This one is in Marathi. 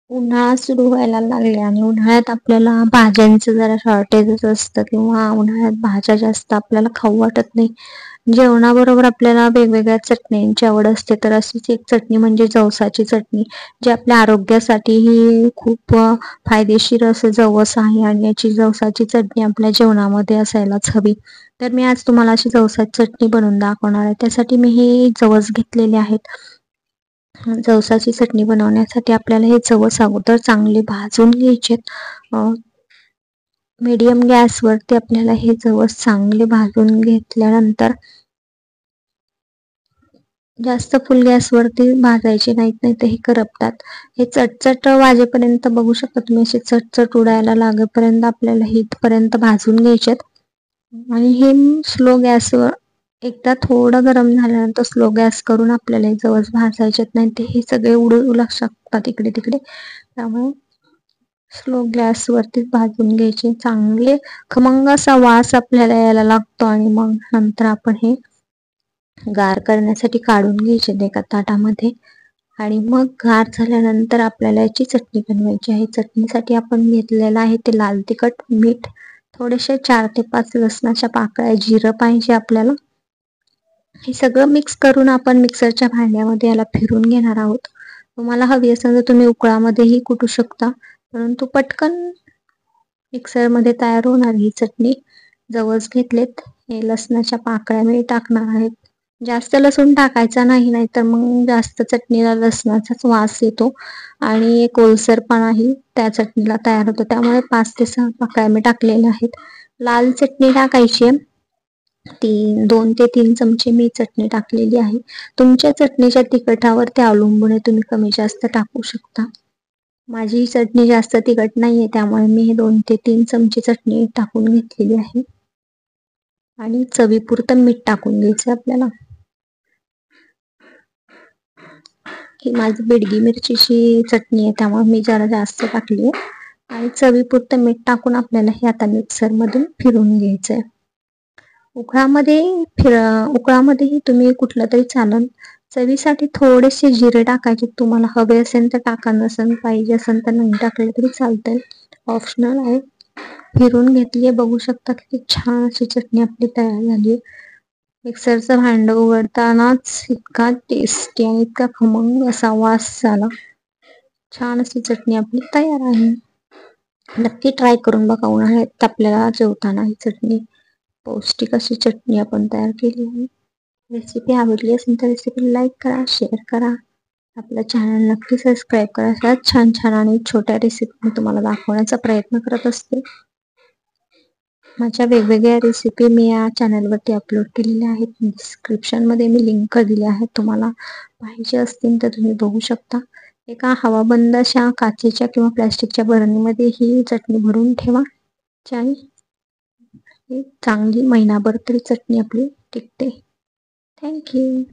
उन्हाळा सुरू व्हायला लागले आणि उन्हाळ्यात आपल्याला भाज्यांचं जरा शॉर्टेजच असतं किंवा उन्हाळ्यात भाज्या जास्त आपल्याला खाऊ वाटत नाही. जेवणाबरोबर आपल्याला वेगवेगळ्या चटण्यांची आवड असते, तर अशीच एक चटणी म्हणजे जवसाची चटणी, जी आपल्या आरोग्यासाठीही खूप फायदेशीर असं जवस आहे आणि याची जवसाची चटणी आपल्या जेवणामध्ये असायलाच हवी. तर मी आज तुम्हाला अशी जवसाची चटणी बनवून दाखवणार आहे. त्यासाठी मी हे जवस घेतलेले आहेत. जवसाची चटणी बनवण्यासाठी आपल्याला हे जवस अगोदर चांगले भाजून घ्यायचे. मीडियम गॅसवरती आपल्याला हे जवस चांगले भाजून घेतल्यानंतर जास्त फुल गॅसवरती भाजायचे नाहीत, नाही तर हे करपतात. हे चटचट वाजेपर्यंत बघू शकता तुम्ही, असे चटचट उडायला लागेपर्यंत आपल्याला हे इथपर्यंत भाजून घ्यायचे. आणि हे स्लो गॅसवर एकदा थोडं गरम झाल्यानंतर स्लो गॅस करून आपल्याला हे जवस भाजायचे नाही, ते हे सगळे उडू शकतात इकडे तिकडे. त्यामुळे स्लो गॅसवरतीच भाजून घ्यायचे. चांगले खमंग असा वास आपल्याला यायला लागतो आणि मग नंतर आपण हे गार करण्यासाठी काढून घ्यायचे एका ताटामध्ये. आणि मग गार झाल्यानंतर आपल्याला याची चटणी बनवायची आहे. चटणीसाठी आपण घेतलेलं आहे ते लाल तिखट, मीठ, थोडेसे 4 ते 5 लसणाच्या पाकळ्या, जिरं पाहिजे आपल्याला. हे सगळं मिक्स करून आपण मिक्सरच्या भांड्यामध्ये याला फिरून घेणार आहोत. तुम्हाला हवी असेल तर तुम्ही उकळामध्येही कुटू शकता, परंतु पटकन मिक्सरमध्ये तयार होणार ही चटणी. जवस घेतलेत, हे लसणाच्या पाकळ्या मी टाकणार आहेत. जास्त लसूण टाकायचा नाही, नाहीतर मग जास्त चटणीला लसणाचाच वास येतो आणि एक ओलसरपणाही त्या चटणीला तयार होतो. त्यामुळे 5 ते 6 पाकळ्या मी टाकलेल्या आहेत. लाल चटणी टाकायची आहे. 2 ते 3 चमचे मी चटणी टाकलेली आहे. तुमच्या चटणीच्या तिखटावर ते अवलंबून आहे, तुम्ही कमी जास्त टाकू शकता. माझी चटणी जास्त तिखट नाहीये, त्यामुळे मी हे 2 ते 3 चमचे चटणी टाकून घेतलेली आहे. आणि चवीपुरतं मीठ टाकून घ्यायचं आपल्याला. ही माझी बेडगी मिरचीची चटणी आहे, त्यामुळे मी जरा जास्त टाकली आहे. आणि चवीपुरतं मीठ टाकून आपल्याला हे आता मिक्सरमधून फिरून घ्यायचंय. उकळामध्येही तुम्ही कुठलं तरी चालेल. चवीसाठी थोडेसे जिरे टाकायचे, तुम्हाला हवे असेल तर टाका, नसेल पाहिजे असेल तर नाही टाकले तरी चालतंय, ऑप्शनल आहे. फिरून घेतली आहे, बघू शकता किती छान अशी चटणी आपली तयार झाली आहे. मिक्सरचं भांडं उघडतानाच इतका टेस्टी आणि इतका खमंग असा वास झाला. छान अशी चटणी आपली तयार आहे. नक्की ट्राय करून बघा. उन्हाळ्यात आपल्याला जेवताना ही चटणी, पौष्टिक अशी चटणी आपण तयार केली आहे. रेसिपी आवडली असेल तर रेसिपी लाईक करा, शेअर करा, आपलं चॅनल नक्की सबस्क्राईब करा. अशाच छान छान आणि छोट्या रेसिपी मी तुम्हाला दाखवण्याचा प्रयत्न करत असते. माझ्या वेगवेगळ्या रेसिपी मी या चॅनलवरती अपलोड केलेल्या आहेत. डिस्क्रिप्शनमध्ये मी लिंक दिली आहे, तुम्हाला पाहिजे असतील तर तुम्ही बघू शकता. एका हवाबंद अशा काचेच्या किंवा प्लॅस्टिकच्या बरणीमध्ये ही चटणी भरून ठेवा. चांगली महिनाभर तरी चटणी आपली टिकते. थँक्यू.